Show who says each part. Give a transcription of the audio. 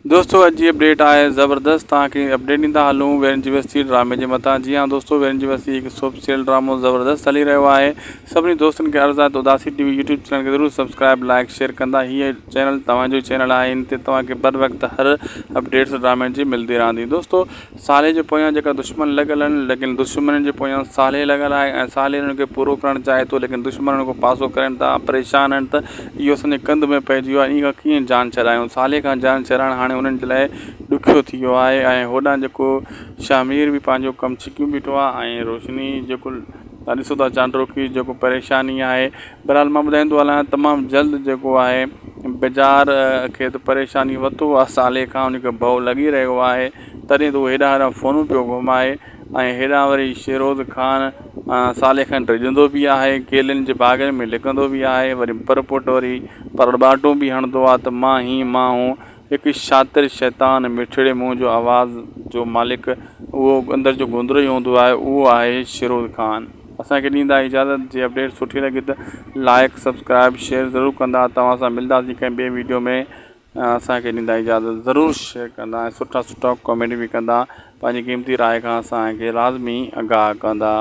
Speaker 1: दोस्तों अॼु जी अपडेट आहे ज़बरदस्त। तव्हांखे अपडेट ॾींदा हलूं वीरेन जी बस्ती ड्रामे जे मथां। जी हाँ दोस्तों, वीरेन जी बस्ती हिकु सोप सीरियल ड्रामो ज़बरदस्त हली रहियो आहे। सभिनी दोस्तनि खे अर्ज़ु आहे त उदासी टीवी यूट्यूब चैनल खे ज़रूरु सब्सक्राइब लाइक शेयर कंदा। हीअ चैनल तव्हांजो ई चैनल आहे। इन ते तव्हांखे बर वक़्तु हर अपडेट्स ड्रामे जी मिलंदी रहंदी। दोस्तों साले जे पोयां जेका दुश्मन लॻल आहिनि, लेकिन दुश्मन जे पोयां साले लॻल आहे ऐं साले हुननि खे पूरो करणु चाहे थो, लेकिन दुश्मन हुन खां पासो करनि था, परेशान आहिनि। त इहो असांजे कंध में पइजी वियो आहे। इन खां कीअं जान छॾायूं? साले खां जान छॾाइणु हाणे उन्हनि जे लाइ ॾुखियो थी वियो आहे। ऐं होॾां जेको शामिर बि पंहिंजो कमु छिकियूं बीठो आहे ऐं रोशनी जेको ॾिसो था चांड्रो की जेको परेशानी आहे। बहरहाल मां ॿुधाईंदो हलां तमामु जल्द जेको आहे बाज़ार खे त परेशानी वरितो आहे साले खां, उनखे भउ लॻी रहियो आहे। तॾहिं त उहो हेॾा हेॾा फ़ोनूं पियो घुमाए ऐं हेॾां वरी शेरोज़ ख़ान साले खां ड्रिजंदो बि आहे, केलनि जे बाग़नि में लिकंदो बि आहे। वरी परपुट वरी परॿाटो बि हणंदो आहे त मां ही मां हूं। हिकु शातिर शैतान मिठड़े मुंहं जो आवाज़ जो मालिक, उहो अंदरि जो गुंदरो ई हूंदो आहे, उहो आहे शेरोज़ ख़ान। असांखे ॾींदा इजाज़त। जी अपडेट सुठी लॻी त लाइक सब्सक्राइब शेयर ज़रूरु कंदा। तव्हां सां मिलंदासीं कंहिं ॿिए वीडियो में। असांखे ॾींदा इजाज़त। ज़रूरु शेयर कंदा ऐं सुठा सुठा कॉमेंट बि कंदा। पंहिंजी क़ीमती राय खां असांखे लाज़मी आगाह कंदा।